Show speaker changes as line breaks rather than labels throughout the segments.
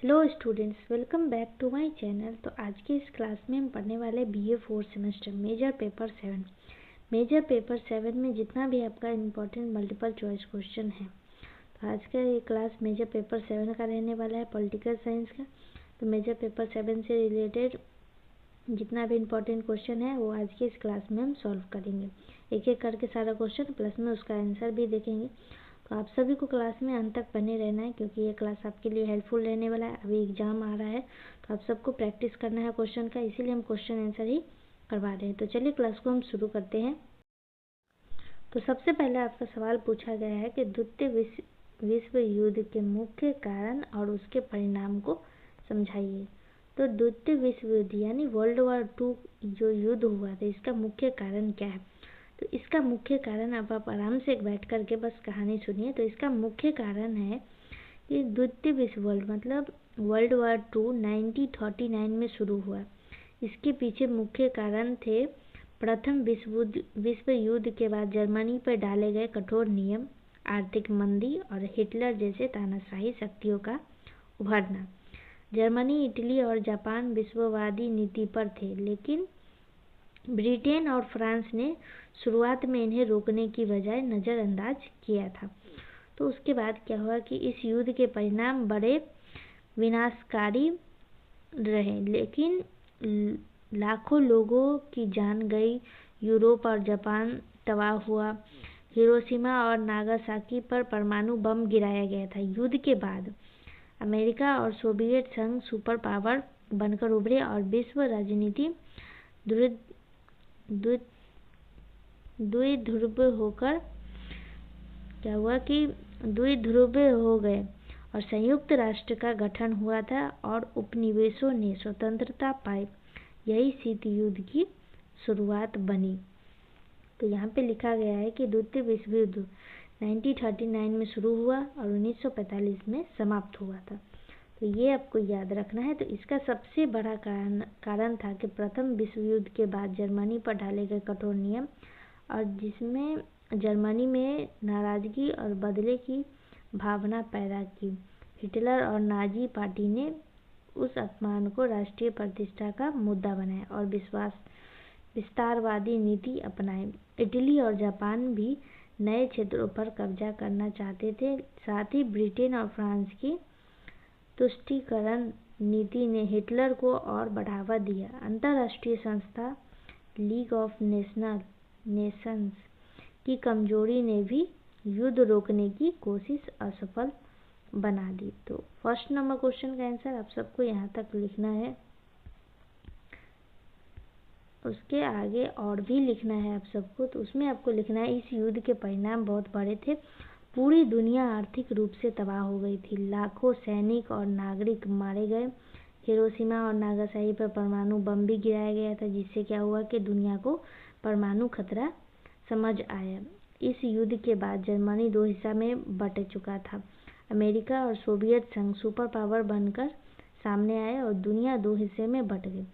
Hello students, welcome back to my channel. तो आज की इस क्लास में हम पढ़ने वाले BA 4th semester major paper 7। Major paper 7 में जितना भी आपका इम्पोर्टेंट मल्टीपल चॉइस क्वेश्चन है, तो आज का ये क्लास मेजर पेपर 7 का रहने वाला है, पॉलिटिकल साइंस का। तो मेजर पेपर 7 से रिलेटेड जितना भी इम्पोर्टेंट क्वेश्चन है वो आज की इस क्लास में हम सॉल्व करेंगे, एक एक करके सारा क्वेश्चन, प्लस में उसका आंसर भी देखेंगे। तो आप सभी को क्लास में अंत तक बने रहना है, क्योंकि ये क्लास आपके लिए हेल्पफुल रहने वाला है। अभी एग्जाम आ रहा है तो आप सबको प्रैक्टिस करना है क्वेश्चन का, इसीलिए हम क्वेश्चन आंसर ही करवा रहे हैं। तो चलिए क्लास को हम शुरू करते हैं। तो सबसे पहले आपका सवाल पूछा गया है कि द्वितीय विश्व युद्ध के मुख्य कारण और उसके परिणाम को समझाइए। तो द्वितीय विश्व युद्ध यानी वर्ल्ड वॉर 2 जो युद्ध हुआ था, इसका मुख्य कारण क्या है? तो इसका मुख्य कारण, अब आप आराम से बैठ करके बस कहानी सुनिए। तो इसका मुख्य कारण है कि द्वितीय वर्ल्ड वॉर 2 1939 में शुरू हुआ। इसके पीछे मुख्य कारण थे प्रथम विश्व युद्ध के बाद जर्मनी पर डाले गए कठोर नियम, आर्थिक मंदी और हिटलर जैसे तानाशाही शक्तियों का उभरना। जर्मनी, इटली और जापान विश्ववादी नीति पर थे, लेकिन ब्रिटेन और फ्रांस ने शुरुआत में इन्हें रोकने की बजाय नज़रअंदाज किया था। तो उसके बाद क्या हुआ कि इस युद्ध के परिणाम बड़े विनाशकारी रहे, लेकिन लाखों लोगों की जान गई, यूरोप और जापान तबाह हुआ। हिरोशिमा और नागासाकी पर परमाणु बम गिराया गया था। युद्ध के बाद अमेरिका और सोवियत संघ सुपर पावर बनकर उभरे और विश्व राजनीति द्विध्रुव हो गए और संयुक्त राष्ट्र का गठन हुआ था और उपनिवेशों ने स्वतंत्रता पाई। यही शीत युद्ध की शुरुआत बनी। तो यहाँ पे लिखा गया है कि द्वितीय विश्व युद्ध 1939 में शुरू हुआ और 1945 में समाप्त हुआ था। तो ये आपको याद रखना है। तो इसका सबसे बड़ा कारण था कि प्रथम विश्व युद्ध के बाद जर्मनी पर डाले गए कठोर नियम, और जिसमें जर्मनी में नाराजगी और बदले की भावना पैदा की। हिटलर और नाजी पार्टी ने उस अपमान को राष्ट्रीय प्रतिष्ठा का मुद्दा बनाया और विस्तारवादी नीति अपनाई। इटली और जापान भी नए क्षेत्रों पर कब्जा करना चाहते थे। साथ ही ब्रिटेन और फ्रांस की तुष्टीकरण नीति ने हिटलर को और बढ़ावा दिया। अंतर्राष्ट्रीय संस्था लीग ऑफ नेशंस की कमजोरी ने भी युद्ध रोकने की कोशिश असफल बना दी। तो फर्स्ट नंबर क्वेश्चन का आंसर आप सबको यहाँ तक लिखना है, उसके आगे और भी लिखना है आप सबको। तो उसमें आपको लिखना है, इस युद्ध के परिणाम बहुत बड़े थे। पूरी दुनिया आर्थिक रूप से तबाह हो गई थी। लाखों सैनिक और नागरिक मारे गए। हिरोशिमा और नागासाकी पर परमाणु बम भी गिराया गया था, जिससे क्या हुआ कि दुनिया को परमाणु खतरा समझ आया। इस युद्ध के बाद जर्मनी 2 हिस्सा में बट चुका था। अमेरिका और सोवियत संघ सुपर पावर बनकर सामने आए और दुनिया 2 हिस्से में बट गई।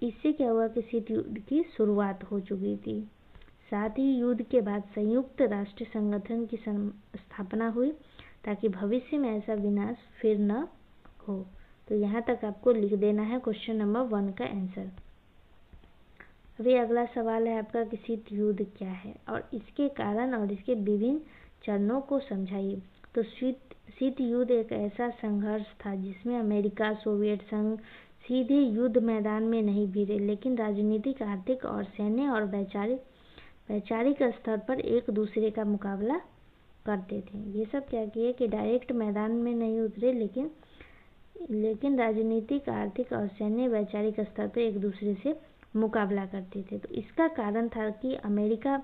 इससे क्या हुआ कि शीत युद्ध की शुरुआत हो चुकी थी। साथ ही युद्ध के बाद संयुक्त राष्ट्र संगठन की स्थापना हुई, ताकि भविष्य में ऐसा विनाश फिर न हो। तो यहाँ तक आपको लिख देना है क्वेश्चन नंबर 1 का आंसर। अभी अगला सवाल है आपका कि शीत युद्ध क्या है और इसके कारण और इसके विभिन्न चरणों को समझाइए। तो शीत युद्ध एक ऐसा संघर्ष था जिसमें अमेरिका, सोवियत संघ सीधे युद्ध मैदान में नहीं भिड़े, लेकिन राजनीतिक, आर्थिक और सैन्य और वैचारिक स्तर पर एक दूसरे का मुकाबला करते थे। ये सब क्या किए कि डायरेक्ट मैदान में नहीं उतरे, लेकिन राजनीतिक, आर्थिक और सैन्य वैचारिक स्तर पर एक दूसरे से मुकाबला करते थे। तो इसका कारण था कि अमेरिका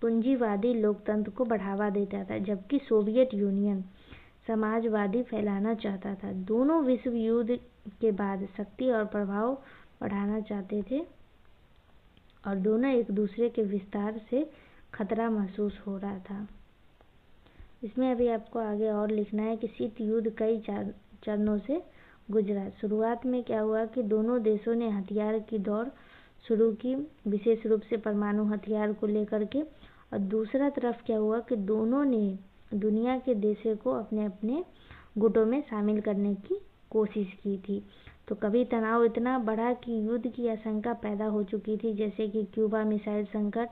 पूंजीवादी लोकतंत्र को बढ़ावा देता था, जबकि सोवियत यूनियन समाजवादी फैलाना चाहता था। दोनों विश्व युद्ध के बाद शक्ति और प्रभाव बढ़ाना चाहते थे और दोनों एक दूसरे के विस्तार से खतरा महसूस हो रहा था। इसमें अभी आपको आगे और लिखना है कि शीत युद्ध कई चरणों से गुजरा। शुरुआत में क्या हुआ कि दोनों देशों ने हथियार की दौड़ शुरू की, विशेष रूप से परमाणु हथियार को लेकर के, और दूसरा तरफ क्या हुआ कि दोनों ने दुनिया के देशों को अपने अपने गुटों में शामिल करने की कोशिश की थी। तो कभी तनाव इतना बढ़ा कि युद्ध की आशंका पैदा हो चुकी थी, जैसे कि क्यूबा मिसाइल संकट।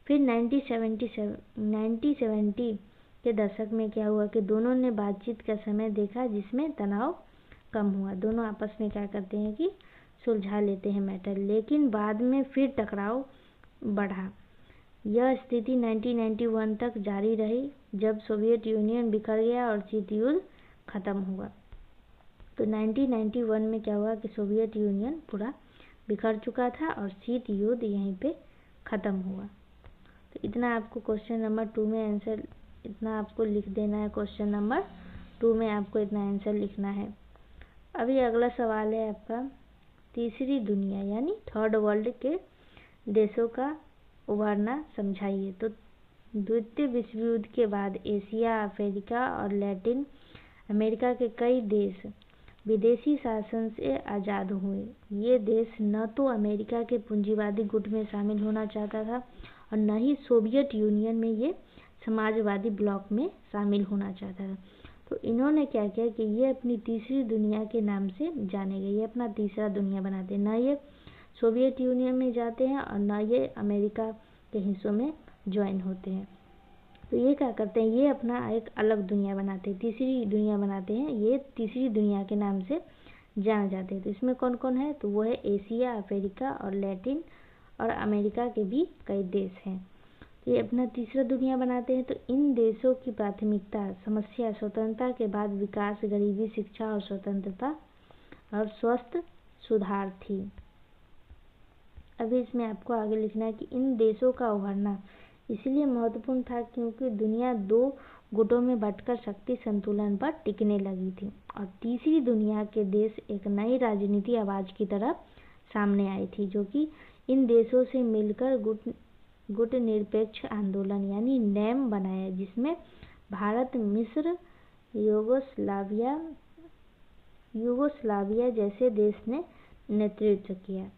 फिर 1970 के दशक में क्या हुआ कि दोनों ने बातचीत का समय देखा, जिसमें तनाव कम हुआ। दोनों आपस में क्या करते हैं कि सुलझा लेते हैं मैटर, लेकिन बाद में फिर टकराव बढ़ा। यह स्थिति 1991 तक जारी रही, जब सोवियत यूनियन बिखर गया और शीत युद्ध खत्म हुआ। तो 1991 में क्या हुआ कि सोवियत यूनियन पूरा बिखर चुका था और शीत युद्ध यहीं पे खत्म हुआ। तो इतना आपको क्वेश्चन नंबर 2 में आंसर, इतना आपको लिख देना है। क्वेश्चन नंबर 2 में आपको इतना आंसर लिखना है। अभी अगला सवाल है आपका, तीसरी दुनिया यानी थर्ड वर्ल्ड के देशों का उभरना समझाइए। तो द्वितीय विश्व युद्ध के बाद एशिया, अफ्रीका और लैटिन अमेरिका के कई देश विदेशी शासन से आज़ाद हुए। ये देश न तो अमेरिका के पूंजीवादी गुट में शामिल होना चाहता था और न ही सोवियत यूनियन में ये समाजवादी ब्लॉक में शामिल होना चाहता था। तो इन्होंने क्या किया कि ये अपनी तीसरी दुनिया के नाम से जाने गए, ये अपना तीसरा दुनिया बनाते हैं। न ये सोवियत यूनियन में जाते हैं और न ये अमेरिका के हिस्सों में ज्वाइन होते हैं। तो ये क्या करते हैं, ये अपना एक अलग दुनिया बनाते हैं, तीसरी दुनिया बनाते हैं। ये तीसरी दुनिया के नाम से जाने जाते हैं। तो इसमें कौन कौन है, तो वो है एशिया, अफ्रीका और लैटिन और अमेरिका के भी कई देश हैं। तो ये अपना तीसरा दुनिया बनाते हैं। तो इन देशों की प्राथमिकता समस्या स्वतंत्रता के बाद विकास, गरीबी, शिक्षा और स्वतंत्रता और स्वस्थ सुधार थी। अभी इसमें आपको आगे लिखना है कि इन देशों का उभरना इसलिए महत्वपूर्ण था क्योंकि दुनिया दो गुटों में बंटकर शक्ति संतुलन पर टिकने लगी थी और तीसरी दुनिया के देश एक नई राजनीति आवाज की तरह सामने आई थी, जो कि इन देशों से मिलकर गुट निरपेक्ष आंदोलन यानी नैम बनाया, जिसमें भारत, मिस्र, यूगोस्लाविया जैसे देश ने नेतृत्व किया।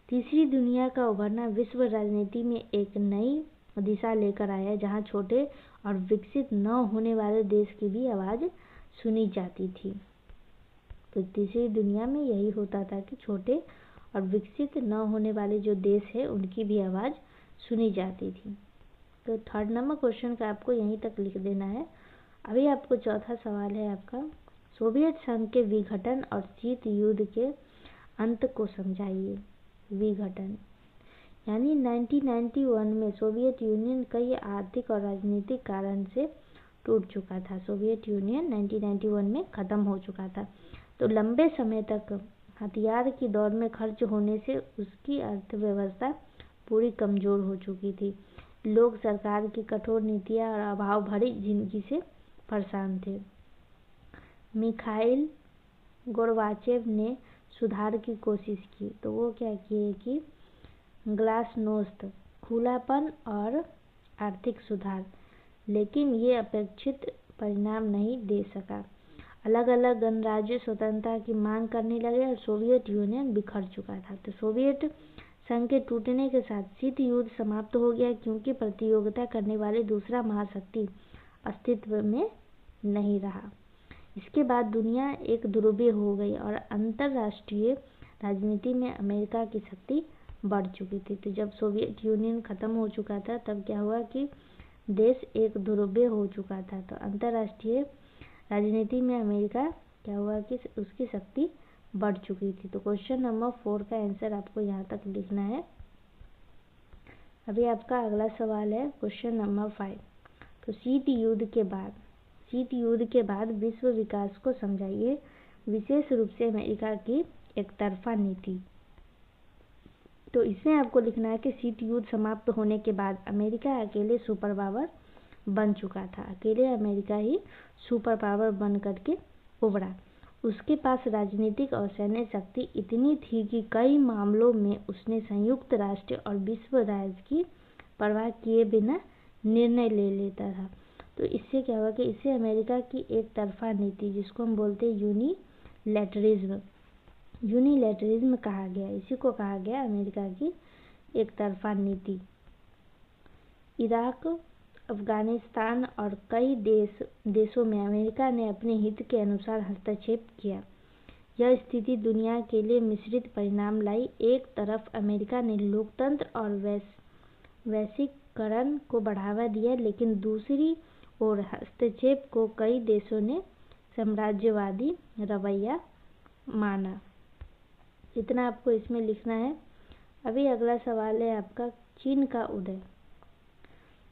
तीसरी दुनिया का उभरना विश्व राजनीति में एक नई दिशा लेकर आया, जहां छोटे और विकसित न होने वाले देश की भी आवाज सुनी जाती थी। तो तीसरी दुनिया में यही होता था कि छोटे और विकसित न होने वाले जो देश है उनकी भी आवाज सुनी जाती थी। तो थर्ड नंबर क्वेश्चन का आपको यहीं तक लिख देना है। अभी आपको चौथा सवाल है आपका, सोवियत संघ के विघटन और शीत युद्ध के अंत को समझाइए। विघटन यानी 1991 में सोवियत यूनियन कई आर्थिक और राजनीतिक कारण से टूट चुका था। सोवियत यूनियन 1991 में खत्म हो चुका था। तो लंबे समय तक हथियार की दौड़ में खर्च होने से उसकी अर्थव्यवस्था पूरी कमजोर हो चुकी थी। लोग सरकार की कठोर नीतियां और अभाव भरी जिंदगी से परेशान थे। मिखाइल गोर्बाचेव ने सुधार की कोशिश की। तो वो क्या किए कि ग्लासनोस्त, खुलापन और आर्थिक सुधार, लेकिन ये अपेक्षित परिणाम नहीं दे सका। अलग अलग गणराज्य स्वतंत्रता की मांग करने लगे और सोवियत यूनियन बिखर चुका था। तो सोवियत संघ के टूटने के साथ शीत युद्ध समाप्त हो गया, क्योंकि प्रतियोगिता करने वाली दूसरा महाशक्ति अस्तित्व में नहीं रहा। इसके बाद दुनिया एक ध्रुवीय हो गई और अंतरराष्ट्रीय राजनीति में अमेरिका की शक्ति बढ़ चुकी थी। तो जब सोवियत यूनियन खत्म हो चुका था, तब क्या हुआ कि देश एक ध्रुवीय हो चुका था। तो अंतरराष्ट्रीय राजनीति में अमेरिका क्या हुआ कि उसकी शक्ति बढ़ चुकी थी। तो क्वेश्चन नंबर 4 का आंसर आपको यहाँ तक लिखना है। अभी आपका अगला सवाल है क्वेश्चन नंबर 5। तो शीत युद्ध के बाद विश्व विकास को समझाइए, विशेष रूप से अमेरिका की एकतरफा नीति। तो इसमें आपको लिखना है कि शीत युद्ध समाप्त होने के बाद अमेरिका अकेले सुपर पावर बन चुका था। अकेले अमेरिका ही सुपर पावर बन करके उभरा। उसके पास राजनीतिक और सैन्य शक्ति इतनी थी कि कई मामलों में उसने संयुक्त राष्ट्र और विश्व राज्य की परवाह किए बिना निर्णय ले लेता था। तो इससे क्या हुआ कि इससे अमेरिका की एक तरफा नीति, जिसको हम बोलते हैं यूनिलैटरिज्म कहा गया, इसी को कहा गया अमेरिका की एक तरफा नीति। इराक, अफगानिस्तान और कई देशों में अमेरिका ने अपने हित के अनुसार हस्तक्षेप किया। यह स्थिति दुनिया के लिए मिश्रित परिणाम लाई। एक तरफ अमेरिका ने लोकतंत्र और वैश्वीकरण को बढ़ावा दिया, लेकिन दूसरी ओर हस्तक्षेप को कई देशों ने साम्राज्यवादी रवैया माना। इतना आपको इसमें लिखना है। अभी अगला सवाल है आपका, चीन का उदय।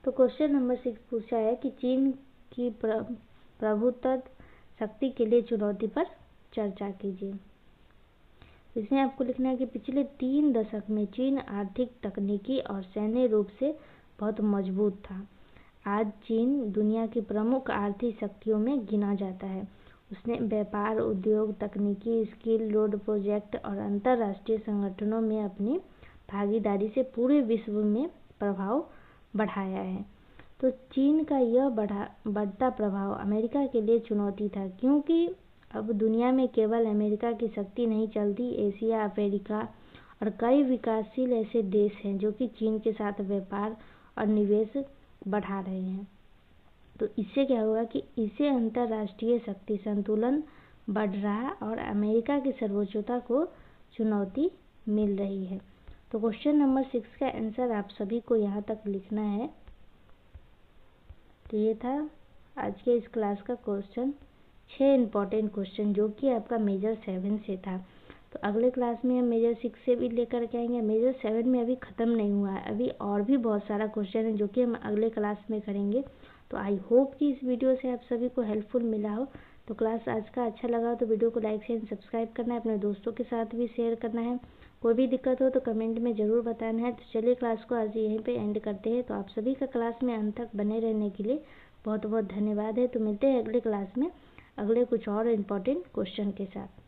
तो क्वेश्चन नंबर 6 पूछा है कि चीन की प्रभुत्व शक्ति के लिए चुनौती पर चर्चा कीजिए। इसमें आपको लिखना है कि पिछले 3 दशक में चीन आर्थिक, तकनीकी और सैन्य रूप से बहुत मजबूत था। आज चीन दुनिया की प्रमुख आर्थिक शक्तियों में गिना जाता है। उसने व्यापार, उद्योग, तकनीकी, स्किल रोड प्रोजेक्ट और अंतर्राष्ट्रीय संगठनों में अपनी भागीदारी से पूरे विश्व में प्रभाव बढ़ाया है। तो चीन का यह बढ़ता प्रभाव अमेरिका के लिए चुनौती था, क्योंकि अब दुनिया में केवल अमेरिका की शक्ति नहीं चलती। एशिया, अफ्रीका और कई विकासशील ऐसे देश हैं जो कि चीन के साथ व्यापार और निवेश बढ़ा रहे हैं। तो इससे क्या होगा कि इससे अंतर्राष्ट्रीय शक्ति संतुलन बढ़ रहा है और अमेरिका की सर्वोच्चता को चुनौती मिल रही है। तो क्वेश्चन नंबर 6 का आंसर आप सभी को यहाँ तक लिखना है। तो ये था आज के इस क्लास का क्वेश्चन, 6 इम्पॉर्टेंट क्वेश्चन जो कि आपका मेजर 7 से था। तो अगले क्लास में हम मेजर 6 से भी लेकर के आएंगे। मेजर 7 में अभी ख़त्म नहीं हुआ है, अभी और भी बहुत सारा क्वेश्चन है जो कि हम अगले क्लास में करेंगे। तो आई होप कि इस वीडियो से आप सभी को हेल्पफुल मिला हो। तो क्लास आज का अच्छा लगा हो तो वीडियो को लाइक शेयर सब्सक्राइब करना है, अपने दोस्तों के साथ भी शेयर करना है। कोई भी दिक्कत हो तो कमेंट में ज़रूर बताना है। तो चलिए क्लास को आज यहीं पे एंड करते हैं। तो आप सभी का क्लास में अंत तक बने रहने के लिए बहुत बहुत धन्यवाद है। तो मिलते हैं अगले क्लास में अगले कुछ और इम्पोर्टेंट क्वेश्चन के साथ।